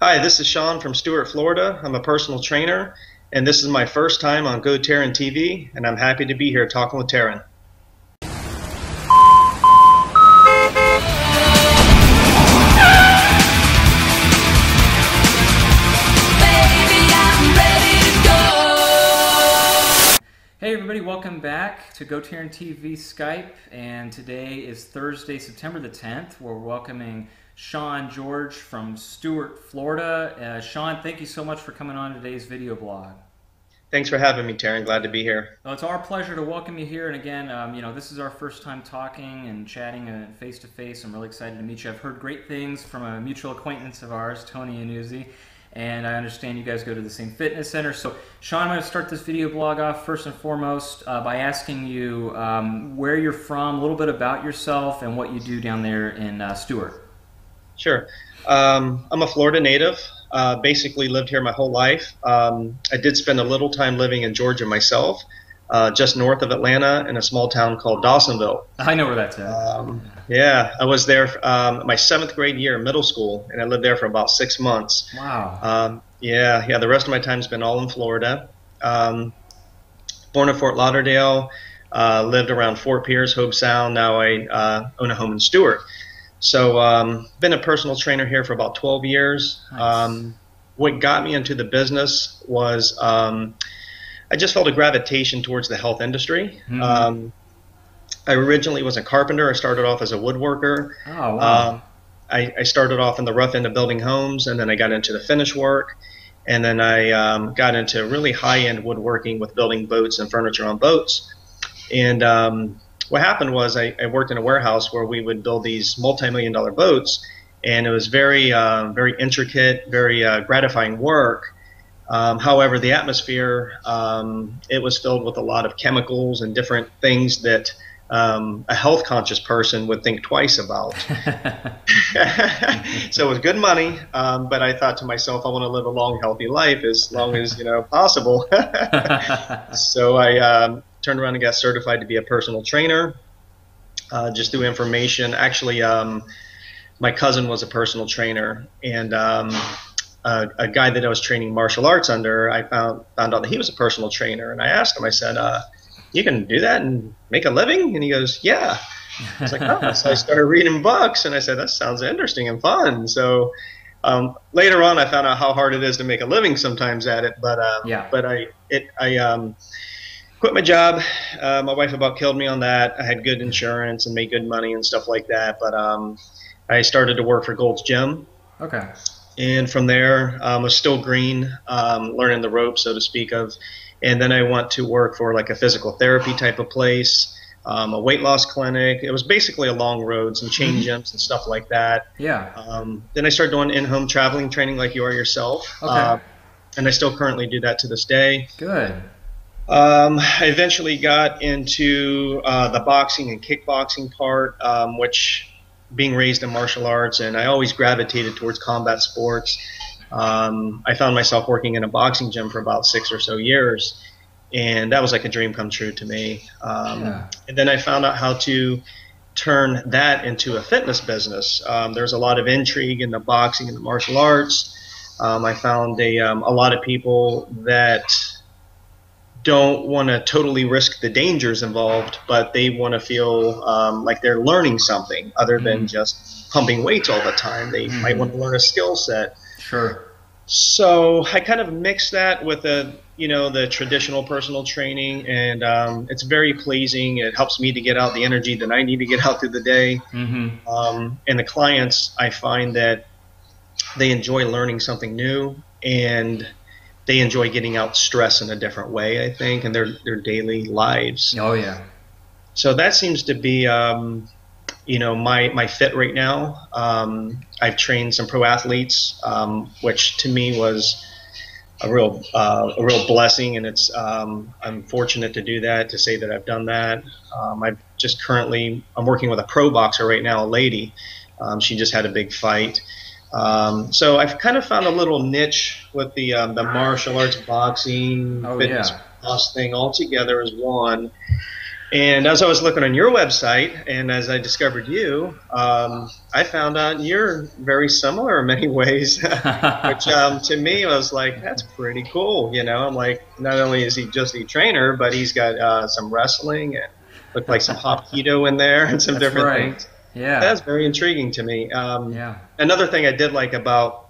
Hi, this is Sean from Stuart, Florida. I'm a personal trainer, and this is my first time on GoTarryn TV, and I'm happy to be here talking with Taryn. Hey everybody, welcome back to GoTarryn TV Skype, and today is Thursday, September the 10th. We're welcoming Sean George from Stuart, Florida. Sean, thank you so much for coming on today's video blog. Thanks for having me, Taryn. Glad to be here. Well, it's our pleasure to welcome you here, and again, this is our first time talking and chatting face to face. I'm really excited to meet you. I've heard great things from a mutual acquaintance of ours, Tony Anuzzi. And I understand you guys go to the same fitness center. So, Sean, I'm going to start this video blog off first and foremost by asking you where you're from, a little bit about yourself, and what you do down there in Stuart. Sure. I'm a Florida native. Basically lived here my whole life. I did spend a little time living in Georgia myself, just north of Atlanta in a small town called Dawsonville. I know where that's at. Yeah, I was there my 7th grade year in middle school, and I lived there for about 6 months. Wow. Yeah, the rest of my time's been all in Florida. Born in Fort Lauderdale, lived around Fort Pierce, Hobe Sound. Now I own a home in Stuart. So been a personal trainer here for about 12 years. Nice. What got me into the business was I just felt a gravitation towards the health industry. Mm-hmm. I originally was a carpenter. I started off as a woodworker. Oh, wow. I started off in the rough end of building homes, and then I got into the finish work, and then I got into really high-end woodworking with building boats and furniture on boats. And what happened was I worked in a warehouse where we would build these multi-million-dollar boats, and it was very, very intricate, very gratifying work. However, the atmosphere, it was filled with a lot of chemicals and different things that a health conscious person would think twice about. So it was good money, but I thought to myself, I want to live a long, healthy life as long as possible. So I turned around and got certified to be a personal trainer, just through information. Actually, my cousin was a personal trainer, and a guy that I was training martial arts under, I found out that he was a personal trainer, and I asked him, I said, you can do that and make a living? And he goes, yeah. I was like, oh. So I started reading books, and I said, that sounds interesting and fun. So later on, I found out how hard it is to make a living sometimes at it. But I quit my job. My wife about killed me on that. I had good insurance and made good money and stuff like that. But I started to work for Gold's Gym. Okay. And from there, I was still green, learning the ropes, so to speak of. And then I went to work for like a physical therapy type of place, a weight loss clinic. It was basically a long road, some chain gyms and stuff like that. Yeah. Then I started doing in-home traveling training like you are yourself. Okay. And I still currently do that to this day. Good. I eventually got into the boxing and kickboxing part, which being raised in martial arts, and I always gravitated towards combat sports. I found myself working in a boxing gym for about 6 or so years, and that was like a dream come true to me. And then I found out how to turn that into a fitness business. There's a lot of intrigue in the boxing and the martial arts. I found a lot of people that don't want to totally risk the dangers involved, but they want to feel like they're learning something other than just pumping weights all the time. They might want to learn a skill set. Sure. So I kind of mix that with the traditional personal training, and it's very pleasing. It helps me to get out the energy that I need to get out through the day. And the clients, I find that they enjoy learning something new, and they enjoy getting out stress in a different way, I think, in their daily lives. Oh yeah. So that seems to be my fit right now. I've trained some pro athletes, which to me was a real blessing, and it's I'm fortunate to do that, to say that I've done that. I'm working with a pro boxer right now, a lady. She just had a big fight. So I've kind of found a little niche with the martial arts, boxing, fitness thing all together as one. And as I was looking on your website and as I discovered you, I found out you're very similar in many ways, which to me I was like, that's pretty cool. I'm like, not only is he just a trainer, but he's got some wrestling and looked like some Hapkido in there and some That's different right. things. Yeah. That's very intriguing to me. Yeah. Another thing I did like about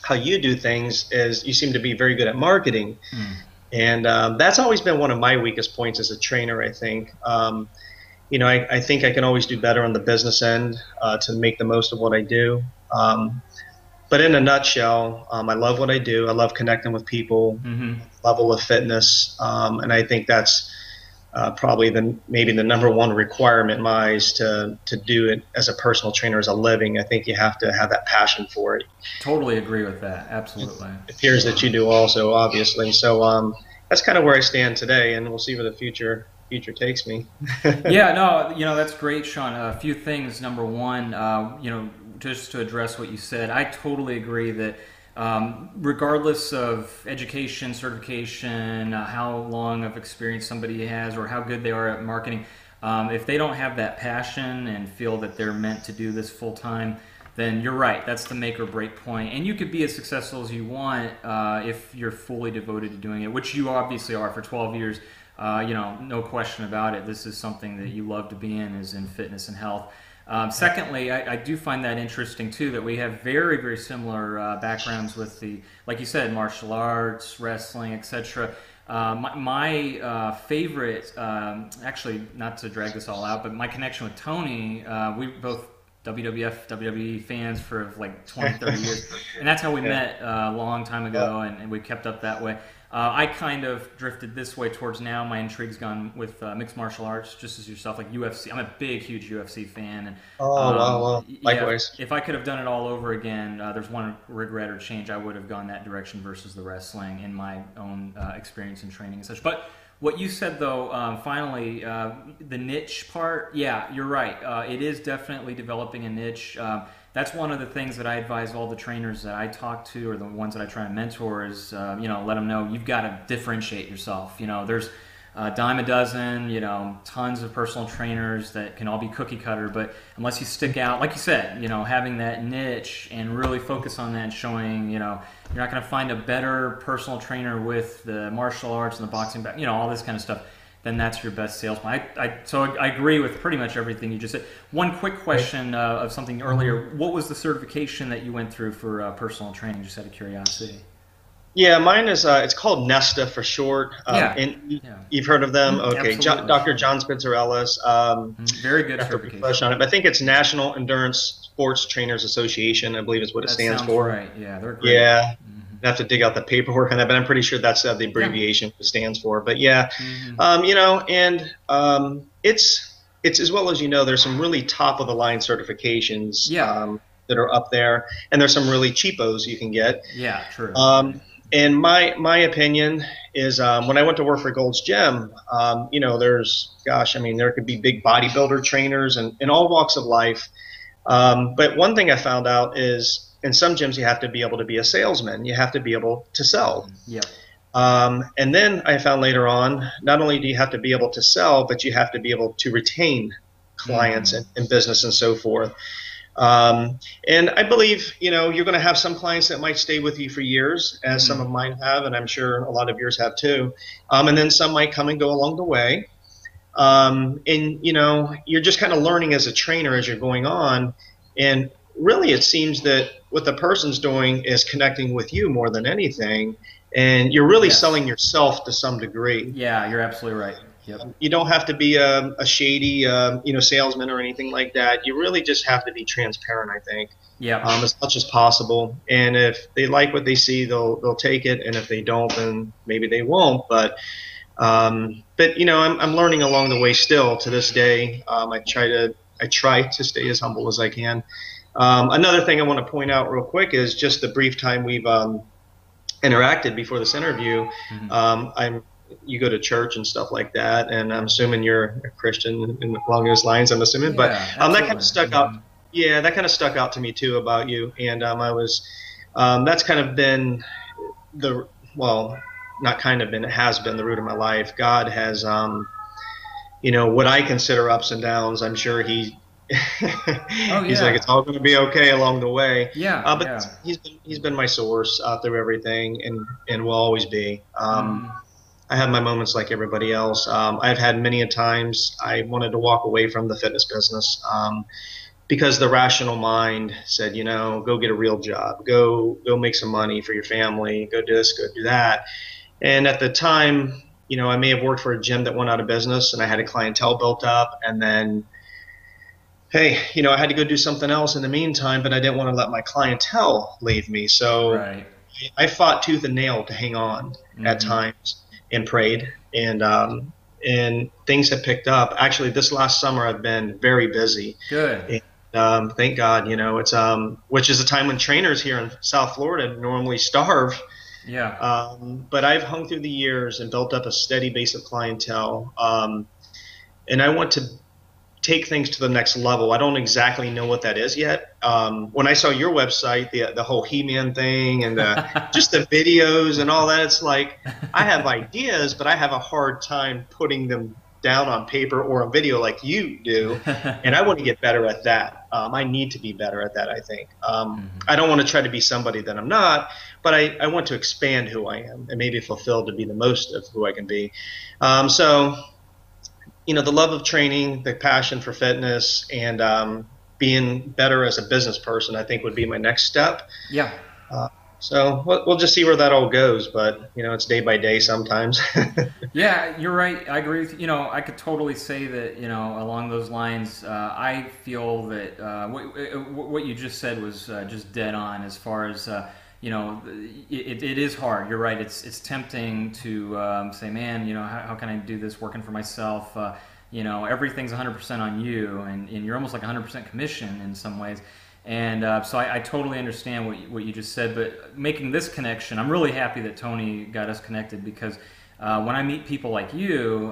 how you do things is you seem to be very good at marketing. Hmm. And that's always been one of my weakest points as a trainer, I think. I think I can always do better on the business end to make the most of what I do. But in a nutshell, I love what I do. I love connecting with people, Hmm. level of fitness, and I think that's probably maybe the number one requirement in my eyes to do it as a personal trainer as a living. I think you have to have that passion for it. Totally agree with that. Absolutely. It appears that you do also, obviously. So that's kind of where I stand today, and we'll see where the future takes me. Yeah, no, that's great, Sean. A few things. Number one, just to address what you said, I totally agree that regardless of education, certification, how long of experience somebody has, or how good they are at marketing, if they don't have that passion and feel that they're meant to do this full time, then you're right. That's the make or break point. And you could be as successful as you want if you're fully devoted to doing it, which you obviously are for 12 years. No question about it. This is something that you love to be in, is in fitness and health. Secondly, I do find that interesting too, that we have very, very similar backgrounds with like you said, martial arts, wrestling, etc. My favorite, actually, not to drag this all out, but my connection with Tony, we both WWF, WWE fans for like 20, 30 years. And that's how we met a long time ago, and we kept up that way. I kind of drifted this way towards now. My intrigue's gone with mixed martial arts, just as yourself, like UFC. I'm a big, huge UFC fan, and Oh, wow, wow. yeah, Likewise. if I could have done it all over again, there's one regret or change. I would have gone that direction versus the wrestling in my own experience and training and such. But what you said, though, finally, the niche part, yeah, you're right. It is definitely developing a niche. That's one of the things that I advise all the trainers that I talk to, or the ones that I try to mentor, is let them know you've got to differentiate yourself. There's a dime a dozen, tons of personal trainers that can all be cookie cutter, but unless you stick out, like you said, having that niche and really focus on that, and showing, you're not going to find a better personal trainer with the martial arts and the boxing, all this kind of stuff, then that's your best salesman. So I agree with pretty much everything you just said. One quick question of something earlier. What was the certification that you went through for personal training, just out of curiosity? Yeah, mine is it's called Nesta for short. Yeah, And yeah. you've heard of them? Okay, Absolutely. Dr. John Spencer Ellis. Very good I have to refresh certification. on it, but I think it's National Endurance Sports Trainers Association, I believe is what it That stands sounds for. right. Yeah, they're great. Yeah, I have to dig out the paperwork on that, but I'm pretty sure that's the Yeah. abbreviation it stands for. But yeah, Hmm. and it's as well as there's some really top of the line certifications Yeah. that are up there, and there's some really cheapos you can get. Yeah, true. Um, and my opinion is when I went to work for Gold's Gym, there's gosh, I mean there could be big bodybuilder trainers and in all walks of life. But one thing I found out is in some gyms you have to be able to be a salesman. You have to be able to sell. Yep. And then I found later on, not only do you have to be able to sell, but you have to be able to retain clients Hmm. and business and so forth. And I believe, you're going to have some clients that might stay with you for years, as some Hmm. of mine have, and I'm sure a lot of yours have too. And then some might come and go along the way. And you're just kind of learning as a trainer as you're going on. And really, it seems that what the person's doing is connecting with you more than anything. And you're really Yes. selling yourself to some degree. Yeah, you're absolutely right. Yep. You don't have to be a shady, salesman or anything like that. You really just have to be transparent, I think, Yep. as much as possible. And if they like what they see, they'll take it. And if they don't, then maybe they won't. But I'm learning along the way still to this day. I try to stay as humble as I can. Another thing I want to point out real quick is just the brief time we've interacted before this interview. Hmm. You go to church and stuff like that, and I'm assuming you're a Christian along those lines. I'm assuming, but Yeah, that kind of absolutely. stuck out. Hmm. Yeah, that kind of stuck out to me too about you, and I was that's kind of been well, not kind of been, it has been the root of my life. God has what I consider ups and downs. I'm sure Oh he's like, it's yeah, all going to be okay along the way. yeah, But yeah. he's been my source through everything, and will always be. Mm, I have my moments like everybody else. I've had many a times I wanted to walk away from the fitness business, because the rational mind said, go get a real job, go make some money for your family, go do this, go do that. And at the time, I may have worked for a gym that went out of business, and I had a clientele built up, and then hey, I had to go do something else in the meantime, but I didn't want to let my clientele leave me. So right. I fought tooth and nail to hang on at Mm-hmm. times and prayed, and things have picked up. Actually, this last summer I've been very busy, Good. and thank God, it's which is a time when trainers here in South Florida normally starve. Yeah. But I've hung through the years and built up a steady base of clientele, and I want to take things to the next level. I don't exactly know what that is yet. When I saw your website, the whole He-Man thing and just the videos and all that, it's like I have ideas, but I have a hard time putting them down on paper or on video like you do. And I want to get better at that. I need to be better at that, I think. I don't want to try to be somebody that I'm not, but I want to expand who I am and maybe fulfill to be the most of who I can be. So the love of training, the passion for fitness, and being better as a business person, I think would be my next step. Yeah. Uh, so we'll just see where that all goes, but it's day by day sometimes. Yeah, you're right. I agree with you. I could totally say that, along those lines, I feel that what you just said was just dead on as far as, it is hard. You're right. It's tempting to say, man, how can I do this working for myself? Everything's 100% on you, and you're almost like 100% commission in some ways. And so I totally understand what you just said, but making this connection, I'm really happy that Tony got us connected because when I meet people like you,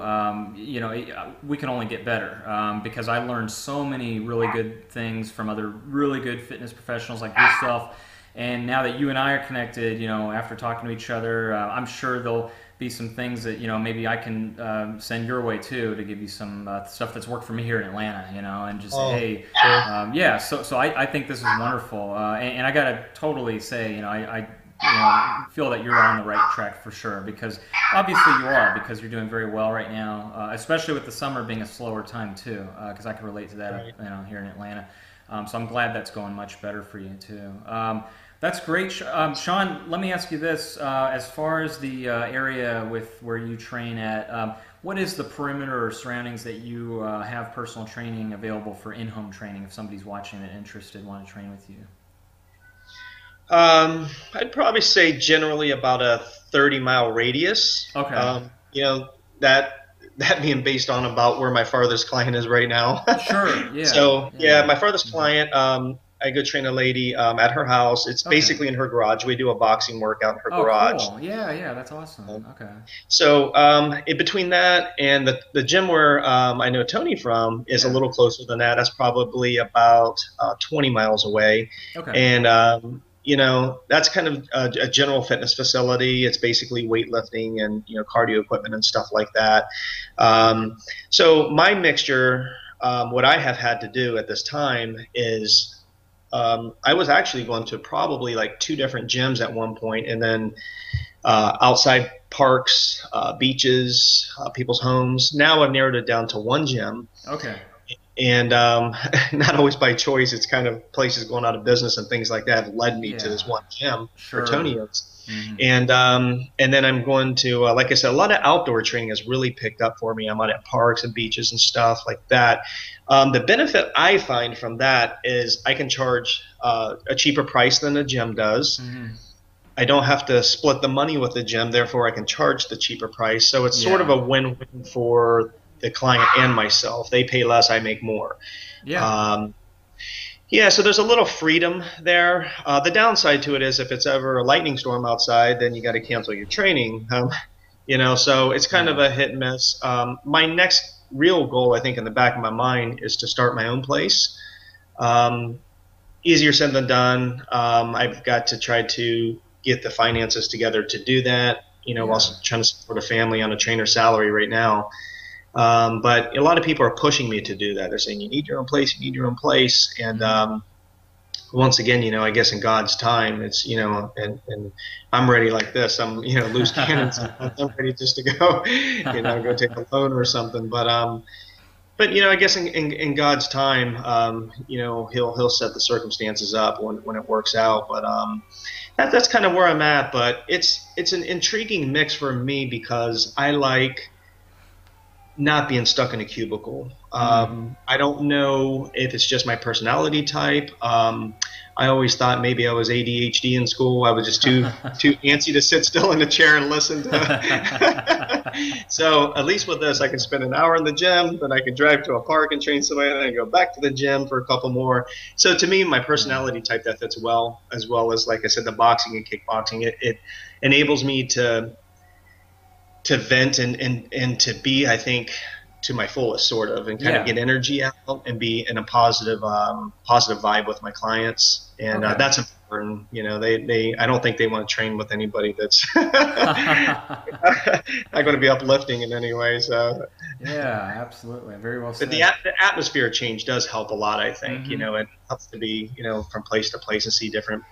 we can only get better because I learned so many really good things from other really good fitness professionals like yourself. And now that you and I are connected, after talking to each other, I'm sure there'll be some things that maybe I can send your way too to give you some stuff that's worked for me here in Atlanta, and just Oh, hey, sure. yeah. So I think this is wonderful, and I gotta totally say, I feel that you're on the right track for sure because obviously you are because you're doing very well right now, especially with the summer being a slower time too. Because I can relate to that, Right. here in Atlanta. So I'm glad that's going much better for you too. That's great, Sean. Let me ask you this: as far as the area with where you train at, what is the perimeter or surroundings that you have personal training available for in-home training? If somebody's watching and interested, want to train with you. I'd probably say generally about a 30-mile radius. Okay. That that being based on about where my farthest client is right now. Sure. Yeah. So yeah, Yeah. my farthest Hmm. client, I go train a lady at her house. It's Okay. basically in her garage. We do a boxing workout in her Oh, garage. cool. Yeah. Yeah. That's awesome. Um, Okay. So in between that and the gym where I know Tony from is a Yeah. little closer than that. That's probably about 20 miles away, Okay. and that's kind of a general fitness facility. It's basically weightlifting and cardio equipment and stuff like that. Um, so my mixture, what I have had to do at this time is. I was actually going to probably like two different gyms at one point, and then outside parks, beaches, people's homes. Now I've narrowed it down to one gym, Okay. and not always by choice. It's kind of places going out of business and things like that have led me to this Yeah. one gym where Tony Sure. is. Hmm. And then I'm going to, like I said, a lot of outdoor training has really picked up for me. I'm out at parks and beaches and stuff like that. The benefit I find from that is I can charge a cheaper price than the gym does. Hmm. I don't have to split the money with the gym, therefore I can charge the cheaper price. So it's sort of Yeah. a win-win for the client and myself. They pay less, I make more. Yeah. Um, yeah, so there's a little freedom there. The downside to it is if it's ever a lightning storm outside, then you got to cancel your training. So it's kind of Yeah. a hit and miss. My next real goal, I think, in the back of my mind is to start my own place. Um, Easier said than done. I've got to try to get the finances together to do that. Yeah. While trying to support a family on a trainer salary right now. But a lot of people are pushing me to do that. They're saying, you need your own place, you need your own place. And Mm-hmm. once again, I guess in God's time, it's, and I'm ready like this. I'm, loose cannon sometimes. I'm ready just to go, go take a loan or something. But I guess in God's time, he'll set the circumstances up when it works out. But that's kind of where I'm at. But it's an intriguing mix for me because I like not being stuck in a cubicle. Mm. I don't know if it's just my personality type. I always thought maybe I was ADHD in school. I was just too antsy to sit still in a chair and listen to. So at least with this, I can spend an hour in the gym, then I can drive to a park and train somebody, and then I go back to the gym for a couple more. So to me, my Yeah. personality type that fits well, as well as like I said, the boxing and kickboxing. It enables me to vent and to be, I think, to my fullest sort of, and kind of Yeah. get energy out and be in a positive vibe with my clients. And Okay. that's important. I don't think they want to train with anybody that's not going to be uplifting in any way. So, Yeah, absolutely. Very well but said. the atmosphere change does help a lot. I think, Hmm. it helps to be, from place to place and see different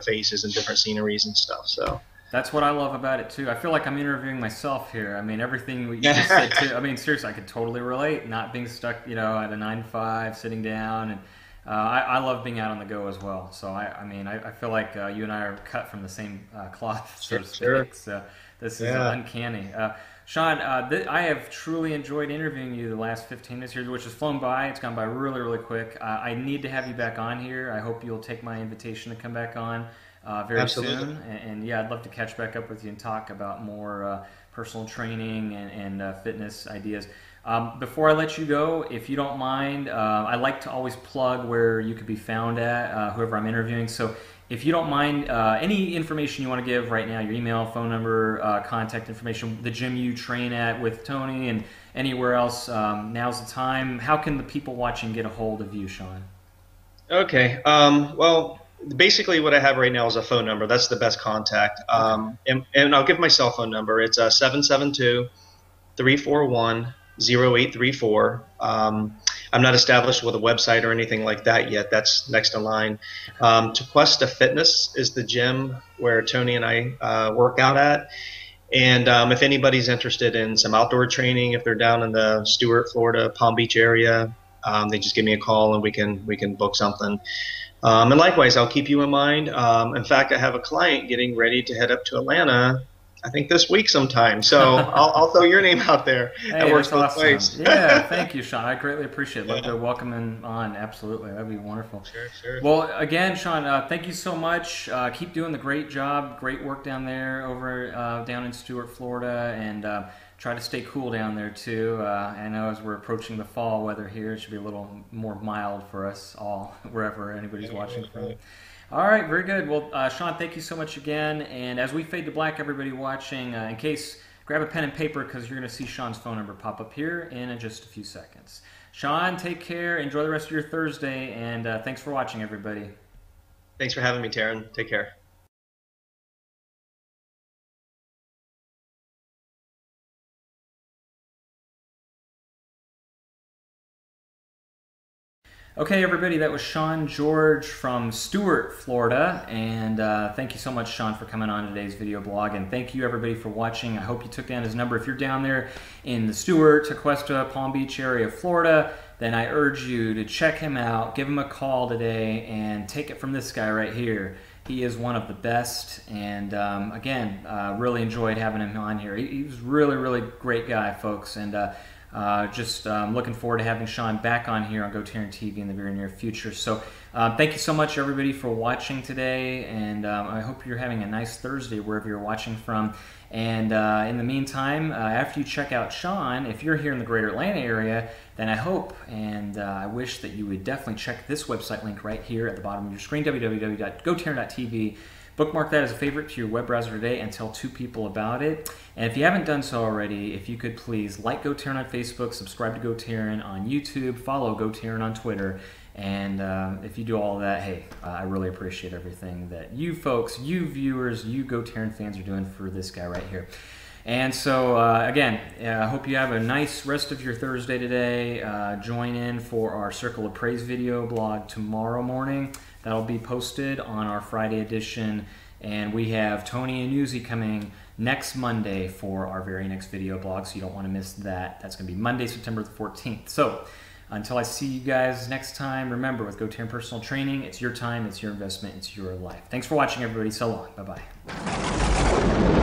faces and different sceneries and stuff. So, That's what I love about it too. I feel like I'm interviewing myself here. I mean, everything what you just said yeah, too. I mean, seriously, I could totally relate. Not being stuck, at a 9 to 5, sitting down, and I love being out on the go as well. So I mean, I feel like you and I are cut from the same cloth, so sure, to sure, speak. So this is yeah, uncanny. Sean, I have truly enjoyed interviewing you the last 15 minutes here, which has flown by. It's gone by really, really quick. I need to have you back on here. I hope you'll take my invitation to come back on very absolutely. soon. And yeah, I'd love to catch back up with you and talk about more personal training and fitness ideas. Before I let you go, if you don't mind, I like to always plug where you could be found at, whoever I'm interviewing. So if you don't mind, any information you want to give right now, your email, phone number, contact information, the gym you train at with Tony, and anywhere else, now's the time. How can the people watching get a hold of you, Sean? Okay. Well, basically, what I have right now is a phone number. That's the best contact. Okay. And I'll give my cell phone number. It's 772-341-0834. I'm not established with a website or anything like that yet. That's next in line. Okay. Tequesta Fitness is the gym where Tony and I work out at. And if anybody's interested in some outdoor training, if they're down in the Stuart, Florida, Palm Beach area, they just give me a call and we can book something. And likewise, I'll keep you in mind. In fact, I have a client getting ready to head up to Atlanta, I think this week sometime. So I'll throw your name out there. That Hey, works that's both awesome. ways. Yeah, thank you, Sean. I greatly appreciate it. Love Yeah, to welcome him on. Absolutely. That'd be wonderful. sure, sure. Well, again, Sean, thank you so much. Keep doing the great job. Great work down there over down in Stuart, Florida. And try to stay cool down there, too. I know as we're approaching the fall weather here, it should be a little more mild for us all, wherever anybody's Right, watching right, from. right. All right, very good. Well, Sean, thank you so much again. And as we fade to black, everybody watching, in case, grab a pen and paper because you're going to see Sean's phone number pop up here in just a few seconds. Sean, take care. Enjoy the rest of your Thursday. And thanks for watching, everybody. Thanks for having me, Taryn. Take care. Okay, everybody, that was Sean George from Stuart, Florida. And thank you so much, Sean, for coming on today's video blog. And thank you, everybody, for watching. I hope you took down his number. If you're down there in the Stuart, Tequesta, Palm Beach area of Florida, then I urge you to check him out, give him a call today, and take it from this guy right here. He is one of the best, and again, really enjoyed having him on here. He was really, really great guy, folks, and just looking forward to having Sean back on here on GoTarryn TV in the very near future. So thank you so much, everybody, for watching today, and I hope you're having a nice Thursday wherever you're watching from. And in the meantime, after you check out Sean, if you're here in the greater Atlanta area, then I hope and I wish that you would definitely check this website link right here at the bottom of your screen, www.gotarryn.tv. Bookmark that as a favorite to your web browser today and tell 2 people about it. And if you haven't done so already, if you could please like GoTarryn on Facebook, subscribe to GoTarryn on YouTube, follow GoTarryn on Twitter. And if you do all of that, hey, I really appreciate everything that you folks, you viewers, you GoTarryn fans are doing for this guy right here. And so, again, I hope you have a nice rest of your Thursday today. Join in for our Circle of Praise video blog tomorrow morning. That'll be posted on our Friday edition. And we have Tony and Yuzi coming next Monday for our very next video blog, so you don't want to miss that. That's going to be Monday, September the 14th. So until I see you guys next time, remember, with GoTarryn Personal Training, it's your time, it's your investment, it's your life. Thanks for watching, everybody. So long. Bye-bye.